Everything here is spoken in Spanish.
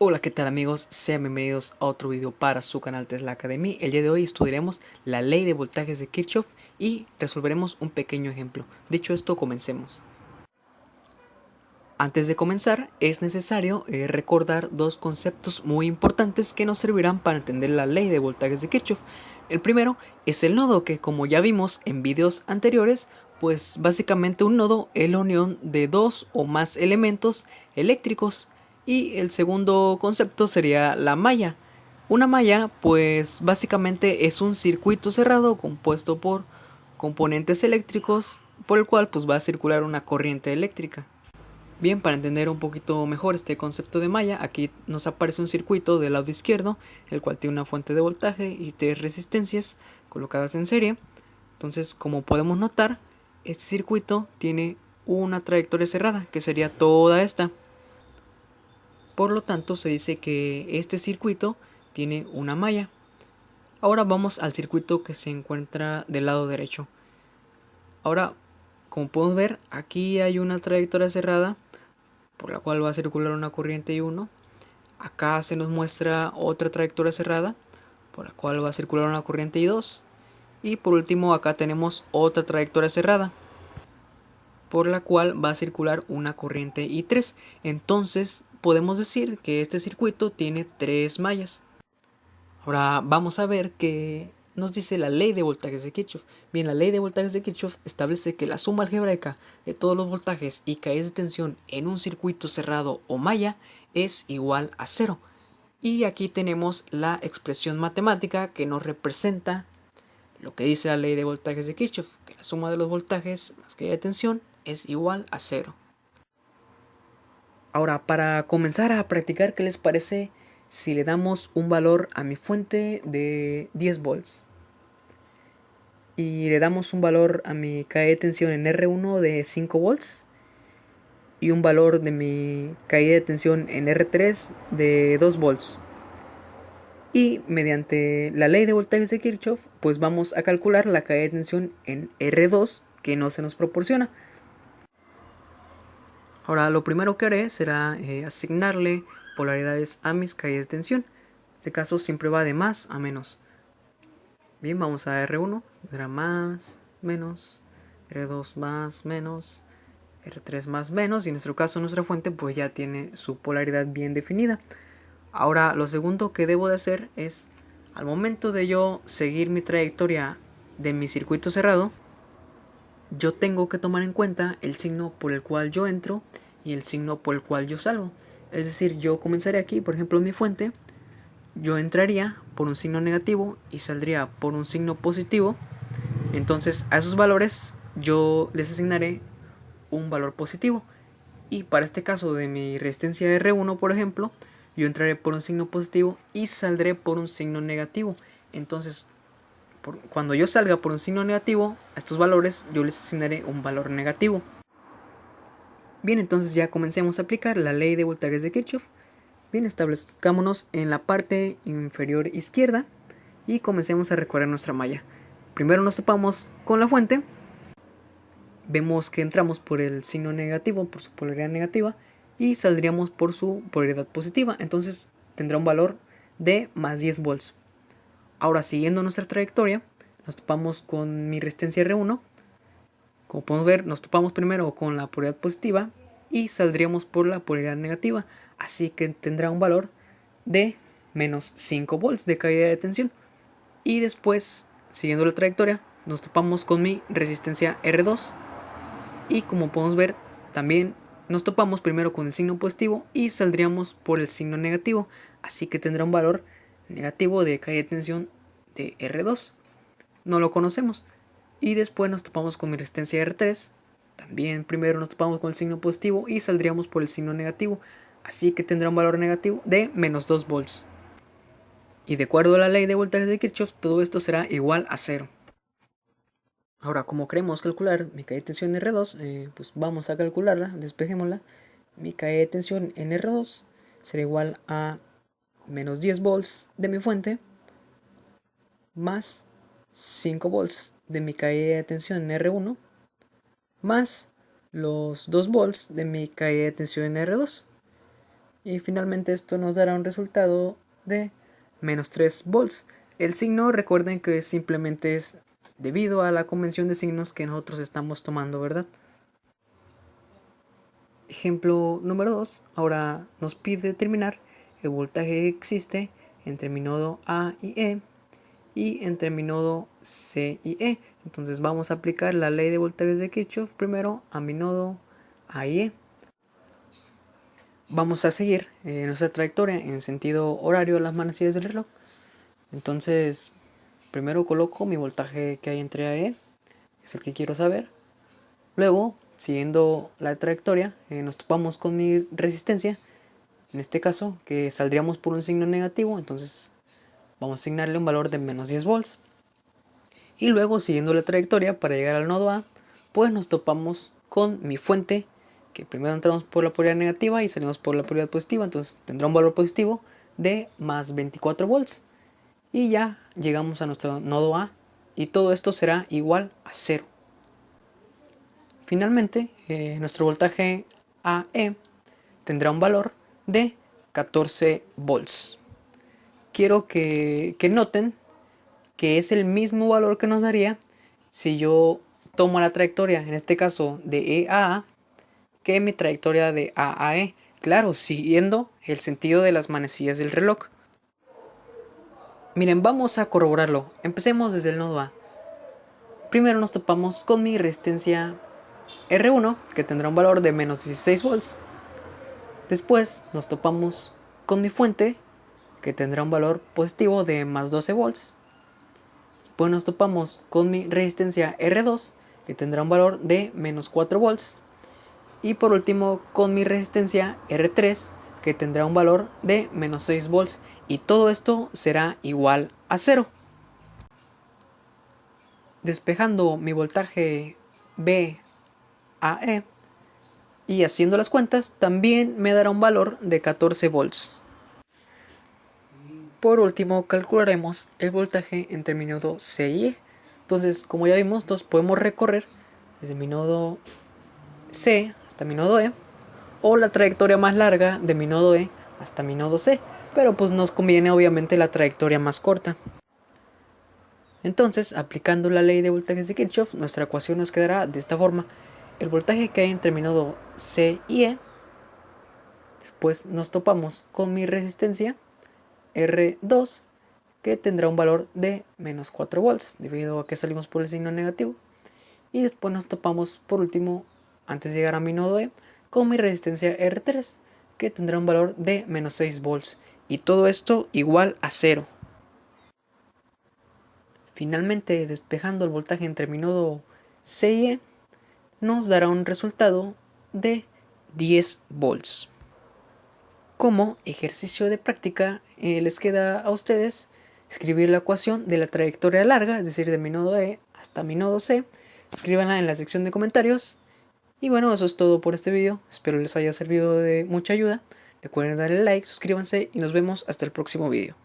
Hola, ¿qué tal amigos? Sean bienvenidos a otro video para su canal Tesla Academy. El día de hoy estudiaremos la ley de voltajes de Kirchhoff y resolveremos un pequeño ejemplo. Dicho esto, comencemos. Antes de comenzar, es necesario recordar dos conceptos muy importantes que nos servirán para entender la ley de voltajes de Kirchhoff. El primero es el nodo, que como ya vimos en videos anteriores, pues básicamente un nodo es la unión de dos o más elementos eléctricos. Y el segundo concepto sería la malla. Una malla, pues básicamente es un circuito cerrado compuesto por componentes eléctricos por el cual pues va a circular una corriente eléctrica. Bien, para entender un poquito mejor este concepto de malla, aquí nos aparece un circuito del lado izquierdo, el cual tiene una fuente de voltaje y tres resistencias colocadas en serie. Entonces, como podemos notar, este circuito tiene una trayectoria cerrada, que sería toda esta. Por lo tanto, se dice que este circuito tiene una malla. Ahora vamos al circuito que se encuentra del lado derecho. Ahora, como podemos ver, aquí hay una trayectoria cerrada por la cual va a circular una corriente I1. Acá se nos muestra otra trayectoria cerrada por la cual va a circular una corriente I2. Y por último acá tenemos otra trayectoria cerrada por la cual va a circular una corriente I3. Entonces podemos decir que este circuito tiene tres mallas. Ahora vamos a ver qué nos dice la ley de voltajes de Kirchhoff. Bien, la ley de voltajes de Kirchhoff establece que la suma algebraica de todos los voltajes y caídas de tensión en un circuito cerrado o malla es igual a 0. Y aquí tenemos la expresión matemática que nos representa lo que dice la ley de voltajes de Kirchhoff, que la suma de los voltajes más caída de tensión es igual a 0. Ahora, para comenzar a practicar, ¿qué les parece si le damos un valor a mi fuente de 10 volts? Y le damos un valor a mi caída de tensión en R1 de 5 volts. Y un valor de mi caída de tensión en R3 de 2 volts. Y mediante la ley de voltajes de Kirchhoff, pues vamos a calcular la caída de tensión en R2 que no se nos proporciona. Ahora lo primero que haré será asignarle polaridades a mis caídas de tensión. En este caso siempre va de más a menos. Bien, vamos a R1, será más, menos, R2 más, menos, R3 más, menos, y en nuestro caso nuestra fuente pues ya tiene su polaridad bien definida. Ahora lo segundo que debo de hacer es, al momento de yo seguir mi trayectoria de mi circuito cerrado, yo tengo que tomar en cuenta el signo por el cual yo entro y el signo por el cual yo salgo. Es decir, yo comenzaré aquí, por ejemplo, en mi fuente, yo entraría por un signo negativo y saldría por un signo positivo. Entonces a esos valores yo les asignaré un valor positivo. Y para este caso de mi resistencia R1, por ejemplo, yo entraré por un signo positivo y saldré por un signo negativo. Entonces, cuando yo salga por un signo negativo, a estos valores yo les asignaré un valor negativo. Bien, entonces ya comencemos a aplicar la ley de voltajes de Kirchhoff. Bien, establezcámonos en la parte inferior izquierda y comencemos a recorrer nuestra malla. Primero nos topamos con la fuente. Vemos que entramos por el signo negativo, por su polaridad negativa, y saldríamos por su polaridad positiva. Entonces tendrá un valor de más 10 volts. Ahora, siguiendo nuestra trayectoria, nos topamos con mi resistencia R1. Como podemos ver, nos topamos primero con la polaridad positiva y saldríamos por la polaridad negativa. Así que tendrá un valor de menos 5 volts de caída de tensión. Y después, siguiendo la trayectoria, nos topamos con mi resistencia R2. Y como podemos ver, también nos topamos primero con el signo positivo y saldríamos por el signo negativo. Así que tendrá un valor negativo de caída de tensión de R2. No lo conocemos. Y después nos topamos con mi resistencia R3. También primero nos topamos con el signo positivo y saldríamos por el signo negativo. Así que tendrá un valor negativo de menos 2 volts. Y de acuerdo a la ley de voltajes de Kirchhoff, todo esto será igual a 0. Ahora, como queremos calcular mi caída de tensión en R2, pues vamos a calcularla, despejémosla. Mi caída de tensión en R2 será igual a menos 10 volts de mi fuente más 5 volts de mi caída de tensión en R1 más los 2 volts de mi caída de tensión en R2. y finalmente esto nos dará un resultado de menos 3 volts. El signo, recuerden que simplemente es debido a la convención de signos que nosotros estamos tomando, ¿verdad? Ejemplo número 2. Ahora nos pide determinar el voltaje que existe entre mi nodo A y E y entre mi nodo C y E. Entonces vamos a aplicar la ley de voltajes de Kirchhoff primero a mi nodo A y E. Vamos a seguir nuestra trayectoria en sentido horario de las manecillas del reloj. Entonces primero coloco mi voltaje que hay entre A y E, es el que quiero saber. Luego, siguiendo la trayectoria, nos topamos con mi resistencia, en este caso, que saldríamos por un signo negativo, entonces vamos a asignarle un valor de menos 10 volts. Y luego, siguiendo la trayectoria para llegar al nodo A, pues nos topamos con mi fuente, que primero entramos por la polaridad negativa y salimos por la polaridad positiva, entonces tendrá un valor positivo de más 24 volts. Y ya llegamos a nuestro nodo A y todo esto será igual a 0. Finalmente, nuestro voltaje AE tendrá un valor de 14 volts. Quiero que noten que es el mismo valor que nos daría si yo tomo la trayectoria, en este caso de E a A, que mi trayectoria de A a E. Claro, siguiendo el sentido de las manecillas del reloj. Miren, vamos a corroborarlo. Empecemos desde el nodo A. Primero nos topamos con mi resistencia R1, que tendrá un valor de menos 16 volts. Después nos topamos con mi fuente, que tendrá un valor positivo de más 12 volts. Después nos topamos con mi resistencia R2, que tendrá un valor de menos 4 volts. Y por último con mi resistencia R3, que tendrá un valor de menos 6 volts. Y todo esto será igual a 0. Despejando mi voltaje B a E y haciendo las cuentas, también me dará un valor de 14 volts. Por último, calcularemos el voltaje entre mi nodo C y E. Entonces, como ya vimos, podemos recorrer desde mi nodo C hasta mi nodo E, o la trayectoria más larga de mi nodo E hasta mi nodo C, pero pues nos conviene obviamente la trayectoria más corta. Entonces, aplicando la ley de voltajes de Kirchhoff, nuestra ecuación nos quedará de esta forma. El voltaje que hay entre mi nodo C y E, después nos topamos con mi resistencia R2, que tendrá un valor de menos 4 volts, debido a que salimos por el signo negativo. Y después nos topamos por último, antes de llegar a mi nodo E, con mi resistencia R3, que tendrá un valor de menos 6 volts. Y todo esto igual a 0. Finalmente, despejando el voltaje entre mi nodo C y E, nos dará un resultado de 10 volts. Como ejercicio de práctica, les queda a ustedes escribir la ecuación de la trayectoria larga, es decir, de mi nodo E hasta mi nodo C. Escríbanla en la sección de comentarios. Y bueno, eso es todo por este video. Espero les haya servido de mucha ayuda. Recuerden darle like, suscríbanse y nos vemos hasta el próximo video.